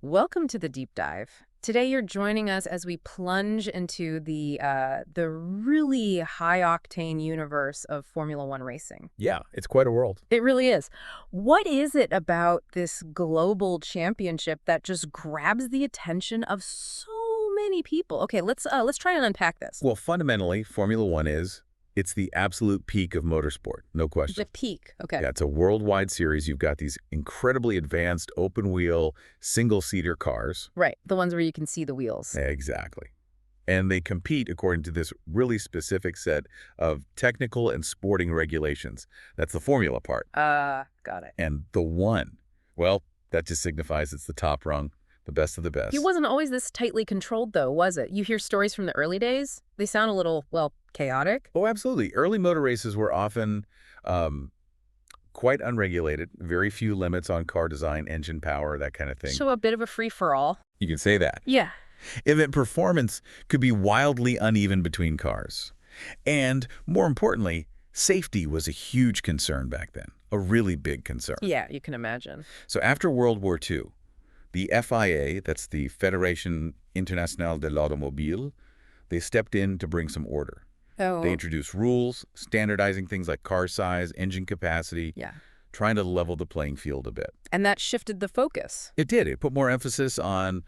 Welcome to the deep dive. Today you're joining us as we plunge into the really high octane universe of Formula One racing. Yeah, it's quite a world. It really is. What is it about this global championship that just grabs the attention of so many people? Okay, let's try and unpack this. Well, fundamentally, Formula One it's the absolute peak of motorsport, no question. The peak. Okay. Yeah, it's a worldwide series. You've got these incredibly advanced open-wheel, single-seater cars. Right. The ones where you can see the wheels. Exactly. And they compete according to this really specific set of technical and sporting regulations. That's the formula part. Got it. And the one, well, that just signifies it's the top rung, the best of the best. It wasn't always this tightly controlled, though, was it? You hear stories from the early days. They sound a little, well, chaotic. Oh, absolutely. Early motor races were often quite unregulated, very few limits on car design, engine power, that kind of thing. So a bit of a free-for-all. You can say that. Yeah. Event performance could be wildly uneven between cars. And more importantly, safety was a huge concern back then, a really big concern. Yeah, you can imagine. So after World War II, the FIA, that's the Fédération Internationale de l'Automobile, they stepped in to bring some order. Oh. They introduced rules, standardizing things like car size, engine capacity, Yeah. trying to level the playing field a bit. And that shifted the focus. It did. It put more emphasis on,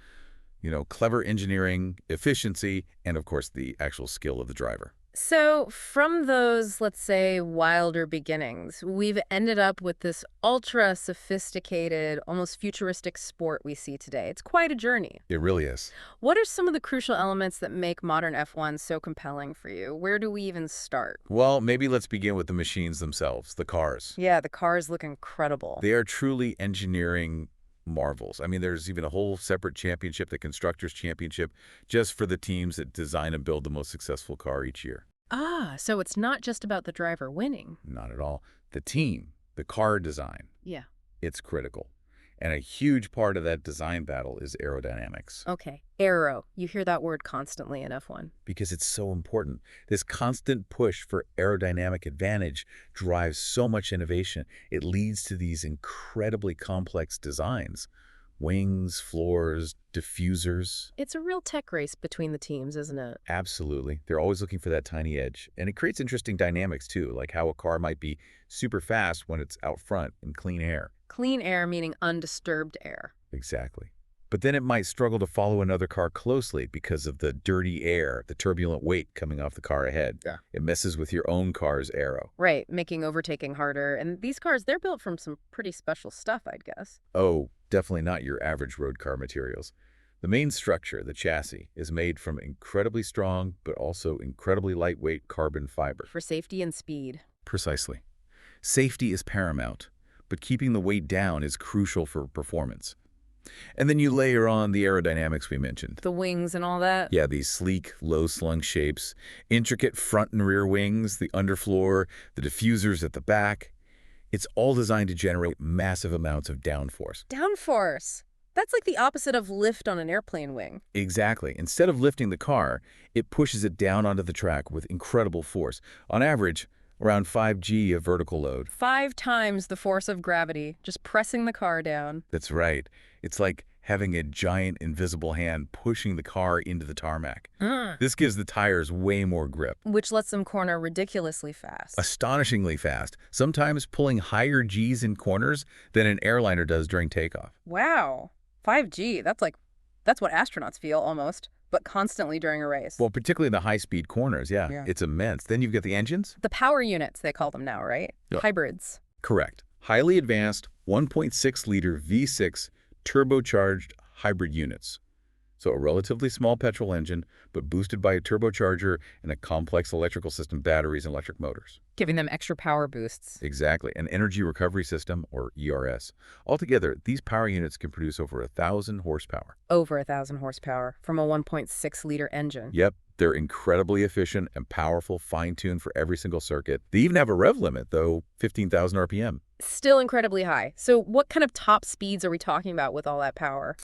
clever engineering, efficiency, and of course the actual skill of the driver. So from those, let's say, wilder beginnings, we've ended up with this ultra-sophisticated, almost futuristic sport we see today. It's quite a journey. It really is. What are some of the crucial elements that make modern F1 so compelling for you? Where do we even start? Well, maybe let's begin with the machines themselves, the cars. Yeah, the cars look incredible. They are truly engineering marvels. I mean, there's even a whole separate championship, the Constructors' Championship, just for the teams that design and build the most successful car each year. So it's not just about the driver winning. Not at all. The team, the car design, Yeah. it's critical. And a huge part of that design battle is aerodynamics. Okay. Aero. You hear that word constantly in F1. Because it's so important. This constant push for aerodynamic advantage drives so much innovation. It leads to these incredibly complex designs. Wings, floors, diffusers. It's a real tech race between the teams, isn't it? Absolutely. They're always looking for that tiny edge. And it creates interesting dynamics, too, like how a car might be super fast when it's out front in clean air. Clean air meaning undisturbed air. Exactly. But then it might struggle to follow another car closely because of the dirty air, the turbulent weight coming off the car ahead. Yeah. It messes with your own car's aero. Right, making overtaking harder. And these cars, they're built from some pretty special stuff, I'd guess. Oh, definitely not your average road car materials. The main structure, the chassis, is made from incredibly strong but also incredibly lightweight carbon fiber. For safety and speed. Precisely. Safety is paramount, but keeping the weight down is crucial for performance. And then you layer on the aerodynamics we mentioned. The wings and all that. Yeah, these sleek, low-slung shapes, intricate front and rear wings, the underfloor, the diffusers at the back. It's all designed to generate massive amounts of downforce. Downforce. That's like the opposite of lift on an airplane wing. Exactly. Instead of lifting the car, it pushes it down onto the track with incredible force. On average, around 5G of vertical load. 5 times the force of gravity, just pressing the car down. That's right. It's like having a giant invisible hand pushing the car into the tarmac. This gives the tires way more grip. Which lets them corner ridiculously fast. Astonishingly fast, sometimes pulling higher Gs in corners than an airliner does during takeoff. Wow. 5G, that's what astronauts feel almost, but constantly during a race. Well, particularly in the high-speed corners, yeah, it's immense. Then you've got the engines. The power units, they call them now, right? Yeah. Hybrids. Correct. Highly advanced 1.6-liter V6 turbocharged hybrid units. So a relatively small petrol engine, but boosted by a turbocharger and a complex electrical system, batteries and electric motors. Giving them extra power boosts. Exactly. An energy recovery system, or ERS. Altogether, these power units can produce over 1,000 horsepower. Over 1,000 horsepower from a 1.6-liter engine. Yep. They're incredibly efficient and powerful, fine-tuned for every single circuit. They even have a rev limit, though, 15,000 RPM. Still incredibly high. So what kind of top speeds are we talking about with all that power?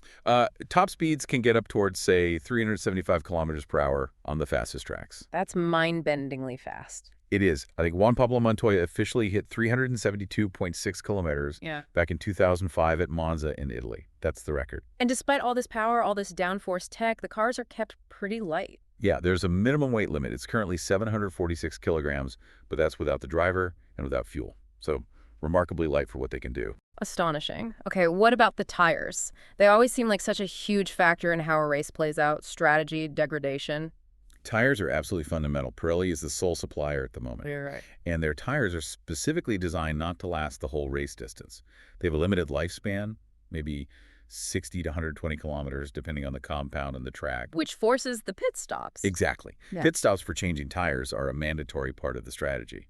Top speeds can get up towards, say, 375 kilometers per hour on the fastest tracks. That's mind-bendingly fast. It is. I think Juan Pablo Montoya officially hit 372.6 kilometers Yeah. back in 2005 at Monza in Italy. That's the record. And despite all this power, all this downforce tech, the cars are kept pretty light. Yeah, there's a minimum weight limit. It's currently 746 kilograms, but that's without the driver and without fuel. So remarkably light for what they can do. Astonishing. Okay, what about the tires? They always seem like such a huge factor in how a race plays out, strategy, degradation. Tires are absolutely fundamental. Pirelli is the sole supplier at the moment. You're right. And their tires are specifically designed not to last the whole race distance. They have a limited lifespan, maybe 60 to 120 kilometers, depending on the compound and the track. Which forces the pit stops. Exactly. Yeah. Pit stops for changing tires are a mandatory part of the strategy.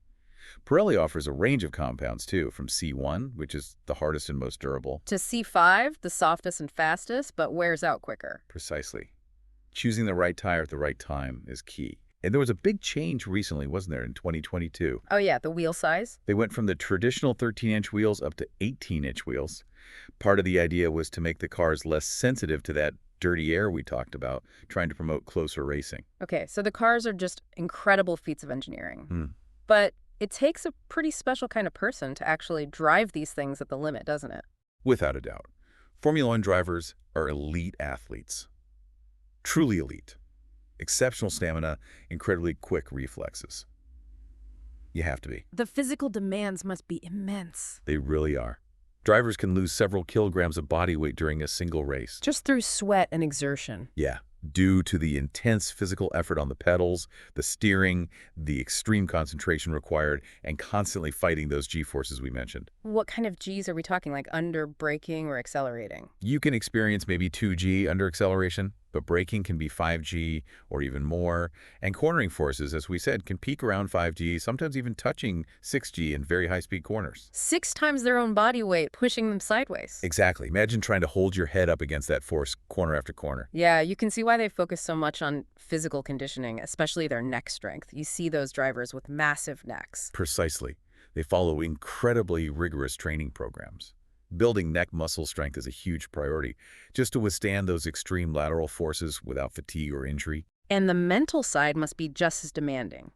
Pirelli offers a range of compounds, too, from C1, which is the hardest and most durable. To C5, the softest and fastest, but wears out quicker. Precisely. Choosing the right tire at the right time is key. And there was a big change recently, wasn't there, in 2022? Oh yeah, the wheel size? They went from the traditional 13-inch wheels up to 18-inch wheels. Part of the idea was to make the cars less sensitive to that dirty air we talked about, trying to promote closer racing. Okay, so the cars are just incredible feats of engineering. Hmm. But it takes a pretty special kind of person to actually drive these things at the limit, doesn't it? Without a doubt. Formula One drivers are elite athletes. Truly elite. Exceptional stamina, incredibly quick reflexes. You have to be. The physical demands must be immense. They really are. Drivers can lose several kilograms of body weight during a single race. Just through sweat and exertion. Yeah, due to the intense physical effort on the pedals, the steering, the extreme concentration required, and constantly fighting those G-forces we mentioned. What kind of Gs are we talking, like under braking or accelerating? You can experience maybe 2G under acceleration, but braking can be 5G or even more. And cornering forces, as we said, can peak around 5G, sometimes even touching 6G in very high-speed corners. 6 times their own body weight, pushing them sideways. Exactly. Imagine trying to hold your head up against that force corner after corner. Yeah, you can see why they focus so much on physical conditioning, especially their neck strength. You see those drivers with massive necks. Precisely. They follow incredibly rigorous training programs. Building neck muscle strength is a huge priority, just to withstand those extreme lateral forces without fatigue or injury. And the mental side must be just as demanding.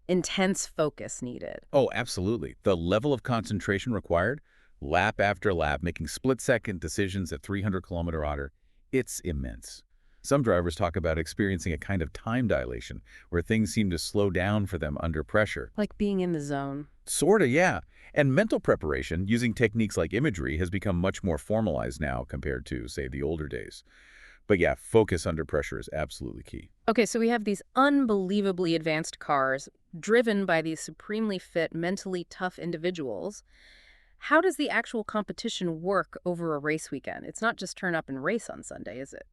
Intense focus needed. Oh, absolutely. The level of concentration required, lap after lap, making split-second decisions at 300-kilometer otter, it's immense. Some drivers talk about experiencing a kind of time dilation, where things seem to slow down for them under pressure. Like being in the zone. Sorta, yeah. And mental preparation, using techniques like imagery, has become much more formalized now compared to, say, the older days. But yeah, focus under pressure is absolutely key. Okay, so we have these unbelievably advanced cars driven by these supremely fit, mentally tough individuals. How does the actual competition work over a race weekend? It's not just turn up and race on Sunday, is it?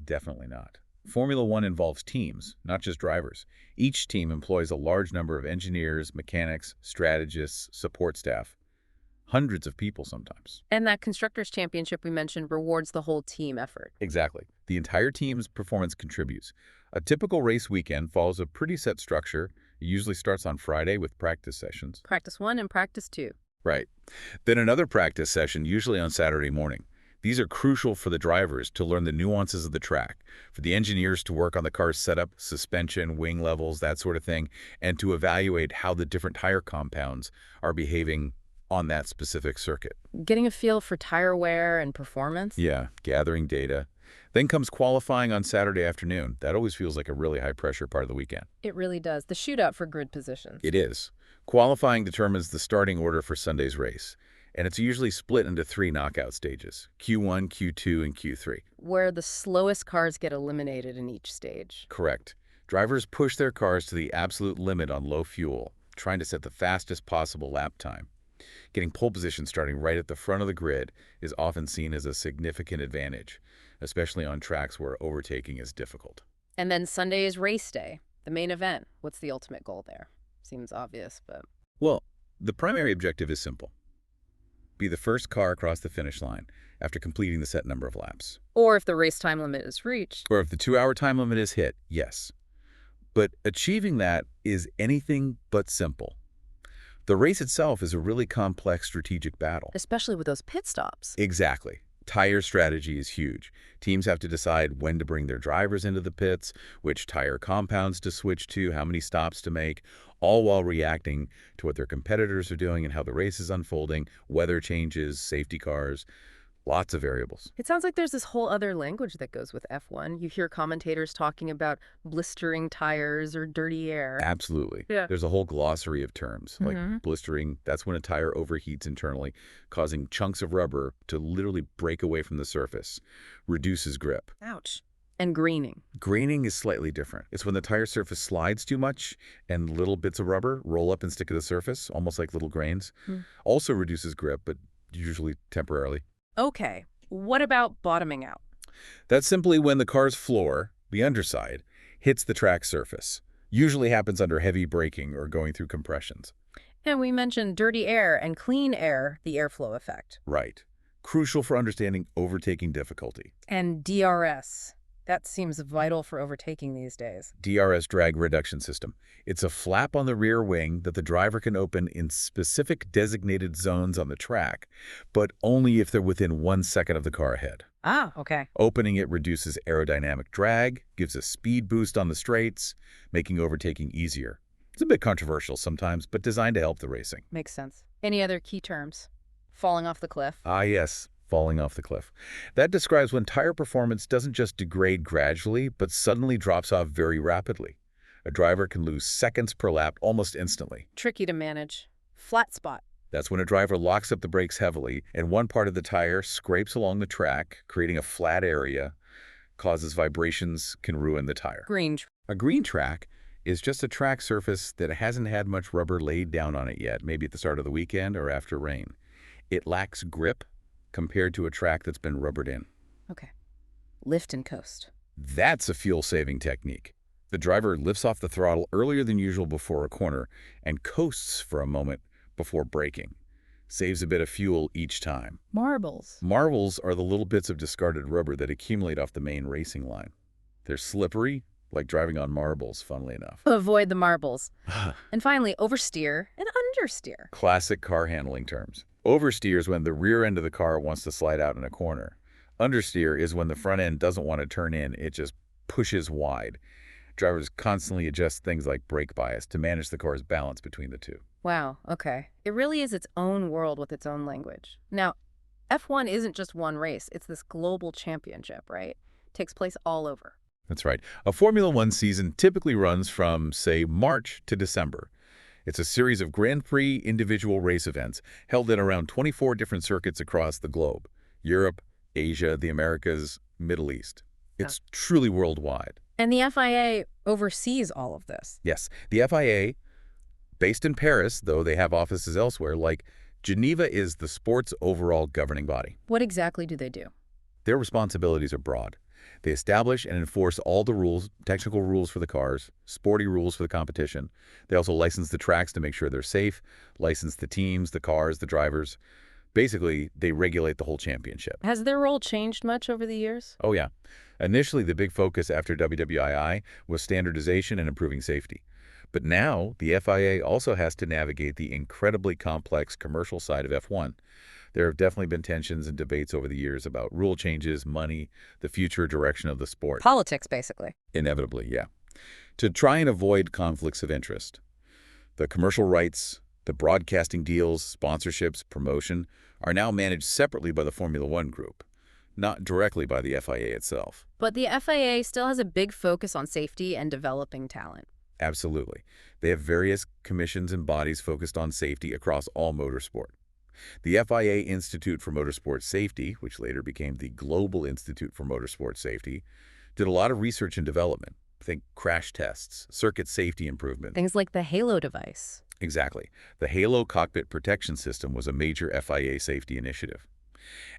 Definitely not. Formula One involves teams, not just drivers. Each team employs a large number of engineers, mechanics, strategists, support staff. Hundreds of people sometimes. And that Constructors' Championship we mentioned rewards the whole team effort. Exactly. The entire team's performance contributes. A typical race weekend follows a pretty set structure. It usually starts on Friday with practice sessions. Practice 1 and practice 2. Right. Then another practice session, usually on Saturday morning. These are crucial for the drivers to learn the nuances of the track, for the engineers to work on the car's setup, suspension, wing levels, that sort of thing, and to evaluate how the different tire compounds are behaving on that specific circuit. Getting a feel for tire wear and performance? Yeah, gathering data. Then comes qualifying on Saturday afternoon. That always feels like a really high-pressure part of the weekend. It really does. The shootout for grid positions. It is. Qualifying determines the starting order for Sunday's race, and it's usually split into 3 knockout stages, Q1, Q2, and Q3. Where the slowest cars get eliminated in each stage. Correct. Drivers push their cars to the absolute limit on low fuel, trying to set the fastest possible lap time. Getting pole position starting right at the front of the grid is often seen as a significant advantage, especially on tracks where overtaking is difficult. And then Sunday is race day, the main event. What's the ultimate goal there? Seems obvious, but... Well, the primary objective is simple. Be the first car across the finish line after completing the set number of laps. Or if the race time limit is reached. Or if the 2-hour time limit is hit, yes. But achieving that is anything but simple. The race itself is a really complex strategic battle. Especially with those pit stops. Exactly. Tire strategy is huge. Teams have to decide when to bring their drivers into the pits, which tire compounds to switch to, how many stops to make, all while reacting to what their competitors are doing and how the race is unfolding, weather changes, safety cars, lots of variables. It sounds like there's this whole other language that goes with F1. You hear commentators talking about blistering tires or dirty air. Absolutely. Yeah. There's a whole glossary of terms, like Hmm. blistering. That's when a tire overheats internally, causing chunks of rubber to literally break away from the surface, reduces grip. Ouch. And greening. Graining is slightly different. It's when the tire surface slides too much and little bits of rubber roll up and stick to the surface, almost like little grains. Hmm. Also reduces grip, but usually temporarily. Okay, what about bottoming out? That's simply when the car's floor, the underside, hits the track surface. Usually happens under heavy braking or going through compressions. And we mentioned dirty air and clean air, the airflow effect. Right. Crucial for understanding overtaking difficulty. And DRS. That seems vital for overtaking these days. DRS drag reduction system. It's a flap on the rear wing that the driver can open in specific designated zones on the track, but only if they're within 1 second of the car ahead. Ah, okay. Opening it reduces aerodynamic drag, gives a speed boost on the straights, making overtaking easier. It's a bit controversial sometimes, but designed to help the racing. Makes sense. Any other key terms? Falling off the cliff. Ah, yes, falling off the cliff. That describes when tire performance doesn't just degrade gradually, but suddenly drops off very rapidly. A driver can lose seconds per lap almost instantly. Tricky to manage. Flat spot. That's when a driver locks up the brakes heavily and one part of the tire scrapes along the track, creating a flat area, causes vibrations, can ruin the tire. Green. A green track is just a track surface that hasn't had much rubber laid down on it yet, maybe at the start of the weekend or after rain. It lacks grip compared to a track that's been rubbered in. Okay. Lift and coast. That's a fuel-saving technique. The driver lifts off the throttle earlier than usual before a corner and coasts for a moment before braking. Saves a bit of fuel each time. Marbles. Marbles are the little bits of discarded rubber that accumulate off the main racing line. They're slippery, like driving on marbles, funnily enough. Avoid the marbles. And finally, oversteer and understeer. Classic car handling terms. Oversteer is when the rear end of the car wants to slide out in a corner. Understeer is when the front end doesn't want to turn in, it just pushes wide. Drivers constantly adjust things like brake bias to manage the car's balance between the two. Wow, okay. It really is its own world with its own language. Now, F1 isn't just one race, it's this global championship, right? Takes place all over. That's right. A Formula One season typically runs from, say, March to December. It's a series of Grand Prix individual race events held in around 24 different circuits across the globe. Europe, Asia, the Americas, Middle East. It's truly worldwide. And the FIA oversees all of this. Yes, the FIA, based in Paris, though they have offices elsewhere, like Geneva, is the sport's overall governing body. What exactly do they do? Their responsibilities are broad. They establish and enforce all the rules, technical rules for the cars, sporty rules for the competition. They also license the tracks to make sure they're safe, license the teams, the cars, the drivers. Basically, they regulate the whole championship. Has their role changed much over the years? Oh, yeah. Initially, the big focus after WWII was standardization and improving safety. But now, the FIA also has to navigate the incredibly complex commercial side of F1. There have definitely been tensions and debates over the years about rule changes, money, the future direction of the sport. Politics, basically. Inevitably, yeah. To try and avoid conflicts of interest. The commercial rights, the broadcasting deals, sponsorships, promotion are now managed separately by the Formula One group, not directly by the FIA itself. But the FIA still has a big focus on safety and developing talent. Absolutely. They have various commissions and bodies focused on safety across all motorsport. The FIA Institute for Motorsport Safety, which later became the Global Institute for Motorsport Safety, did a lot of research and development. Think crash tests, circuit safety improvement. Things like the Halo device. Exactly. The Halo cockpit protection system was a major FIA safety initiative.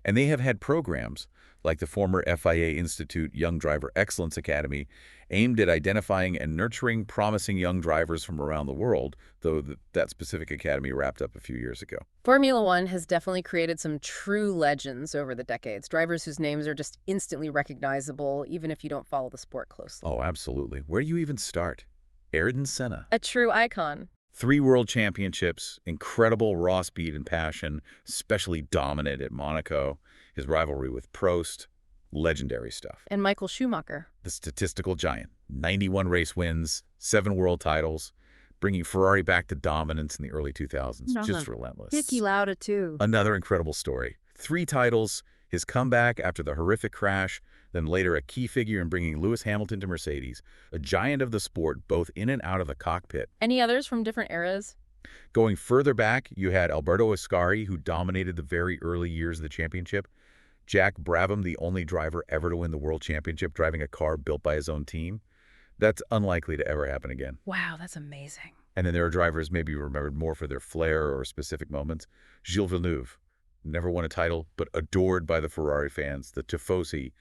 And they have had programs like the former FIA Institute Young Driver Excellence Academy, aimed at identifying and nurturing promising young drivers from around the world, though that specific academy wrapped up a few years ago. Formula One has definitely created some true legends over the decades, drivers whose names are just instantly recognizable, even if you don't follow the sport closely. Oh, absolutely. Where do you even start? Ayrton Senna. A true icon. 3 world championships, incredible raw speed and passion, especially dominant at Monaco. His rivalry with Prost, legendary stuff. And Michael Schumacher. The statistical giant, 91 race wins, 7 world titles, bringing Ferrari back to dominance in the early 2000s. Just relentless. Niki Lauda, too. Another incredible story. 3 titles, his comeback after the horrific crash, then later a key figure in bringing Lewis Hamilton to Mercedes, a giant of the sport both in and out of the cockpit. Any others from different eras? Going further back, you had Alberto Ascari, who dominated the very early years of the championship. Jack Brabham, the only driver ever to win the World Championship, driving a car built by his own team. That's unlikely to ever happen again. Wow, that's amazing. And then there are drivers maybe remembered more for their flair or specific moments. Gilles Villeneuve, never won a title, but adored by the Ferrari fans. The Tifosi,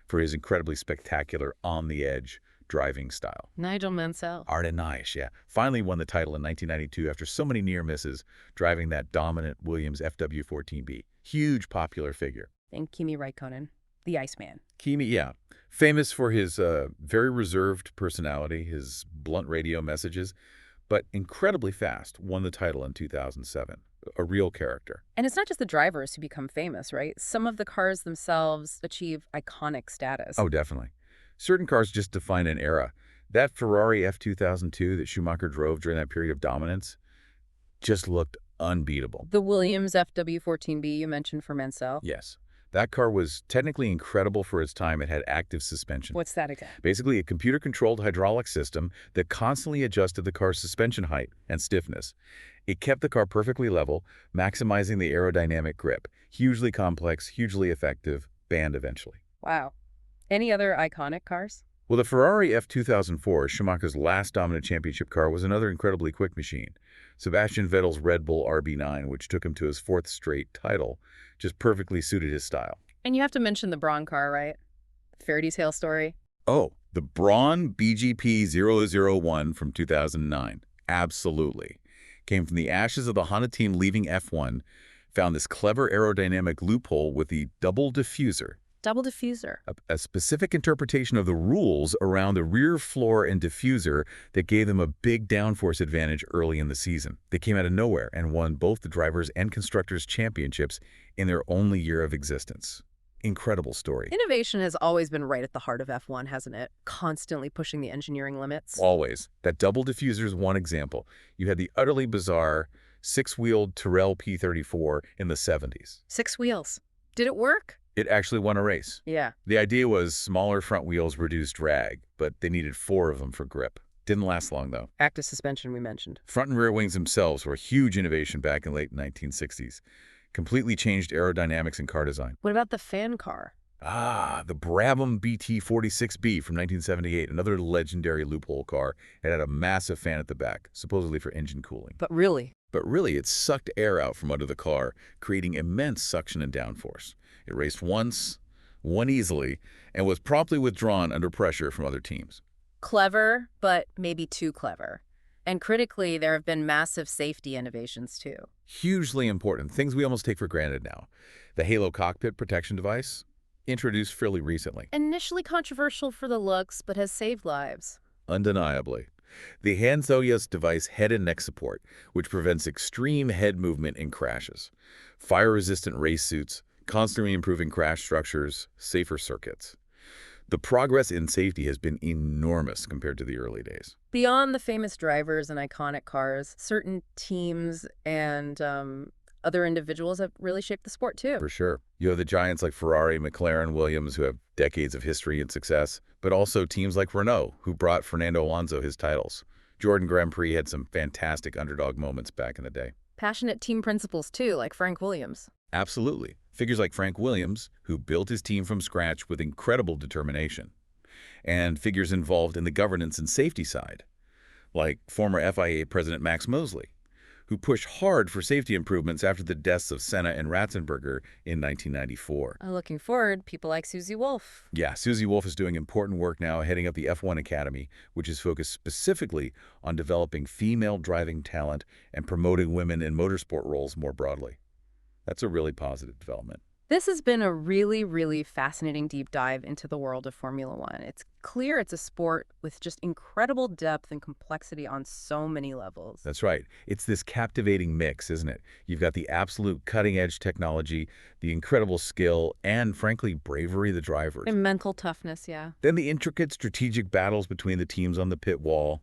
for his incredibly spectacular, on-the-edge driving style. Nigel Mansell. Arden Naish, yeah. Finally won the title in 1992 after so many near misses, driving that dominant Williams FW14B. Huge popular figure. And Kimi Raikkonen, the Iceman. Kimi, yeah. Famous for his very reserved personality, his blunt radio messages, but incredibly fast, won the title in 2007. A real character. And it's not just the drivers who become famous, right? Some of the cars themselves achieve iconic status. Oh, definitely. Certain cars just define an era. That Ferrari F2002 that Schumacher drove during that period of dominance just looked unbeatable. The Williams FW14B you mentioned for Mansell? Yes. That car was technically incredible for its time. It had active suspension. What's that again? Basically, a computer-controlled hydraulic system that constantly adjusted the car's suspension height and stiffness. It kept the car perfectly level, maximizing the aerodynamic grip. Hugely complex, hugely effective, banned eventually. Wow. Any other iconic cars? Well, the Ferrari F2004, Schumacher's last dominant championship car, was another incredibly quick machine. Sebastian Vettel's Red Bull RB9, which took him to his 4th straight title, just perfectly suited his style. And you have to mention the Braun car, right? Fairy tale story. Oh, the Braun BGP001 from 2009. Absolutely. Came from the ashes of the Honda team leaving F1, found this clever aerodynamic loophole with the double diffuser. Double diffuser. A specific interpretation of the rules around the rear floor and diffuser that gave them a big downforce advantage early in the season. They came out of nowhere and won both the Drivers' and Constructors' Championships in their only year of existence. Incredible story. Innovation has always been right at the heart of F1, hasn't it? Constantly pushing the engineering limits. Always. That double diffuser is one example. You had the utterly bizarre 6-wheeled Tyrrell P34 in the 70s. 6 wheels. Did it work? It actually won a race. Yeah. The idea was smaller front wheels reduced drag, but they needed 4 of them for grip. Didn't last long, though. Active suspension we mentioned. Front and rear wings themselves were a huge innovation back in the late 1960s. Completely changed aerodynamics and car design. What about the fan car? The Brabham BT46B from 1978, another legendary loophole car. It had a massive fan at the back, supposedly for engine cooling. But really, it sucked air out from under the car, creating immense suction and downforce. It raced once, won easily, and was promptly withdrawn under pressure from other teams. clever, but maybe too clever. And critically, there have been massive safety innovations, too. Hugely important, things we almost take for granted now. The Halo cockpit protection device, introduced fairly recently. Initially controversial for the looks, but has saved lives. Undeniably. The Hanzoios device head and neck support, which prevents extreme head movement in crashes. Fire-resistant race suits, constantly improving crash structures, safer circuits. The progress in safety has been enormous compared to the early days. Beyond the famous drivers and iconic cars, certain teams and other individuals have really shaped the sport, too. For sure. You have the giants like Ferrari, McLaren, Williams, who have decades of history and success, but also teams like Renault, who brought Fernando Alonso his titles. Jordan Grand Prix had some fantastic underdog moments back in the day. Passionate team principals, too, like Frank Williams. Absolutely. Figures like Frank Williams, who built his team from scratch with incredible determination. And figures involved in the governance and safety side, like former FIA President Max Mosley, who pushed hard for safety improvements after the deaths of Senna and Ratzenberger in 1994. Looking forward, people like Susie Wolff. Yeah, Susie Wolff is doing important work now heading up the F1 Academy, which is focused specifically on developing female driving talent and promoting women in motorsport roles more broadly. That's a really positive development. This has been a really, really fascinating deep dive into the world of Formula One. It's clear it's a sport with just incredible depth and complexity on so many levels. That's right. It's this captivating mix, isn't it? You've got the absolute cutting-edge technology, the incredible skill, and frankly, bravery of the drivers. And mental toughness, yeah. Then the intricate strategic battles between the teams on the pit wall,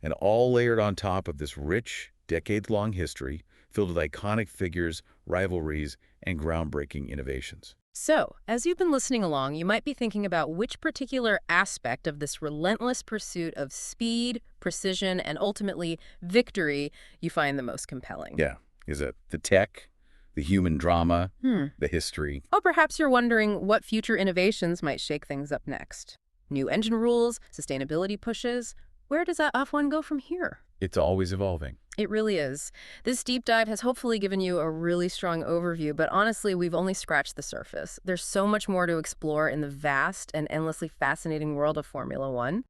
and all layered on top of this rich, decades-long history filled with iconic figures, rivalries, and groundbreaking innovations. So, as you've been listening along, you might be thinking about which particular aspect of this relentless pursuit of speed, precision, and ultimately victory you find the most compelling. Yeah. Is it the tech, the human drama, Hmm. the history? Oh, perhaps you're wondering what future innovations might shake things up next. New engine rules, sustainability pushes. Where does that F1 go from here? It's always evolving. It really is. This deep dive has hopefully given you a really strong overview, but honestly, we've only scratched the surface. There's so much more to explore in the vast and endlessly fascinating world of Formula One.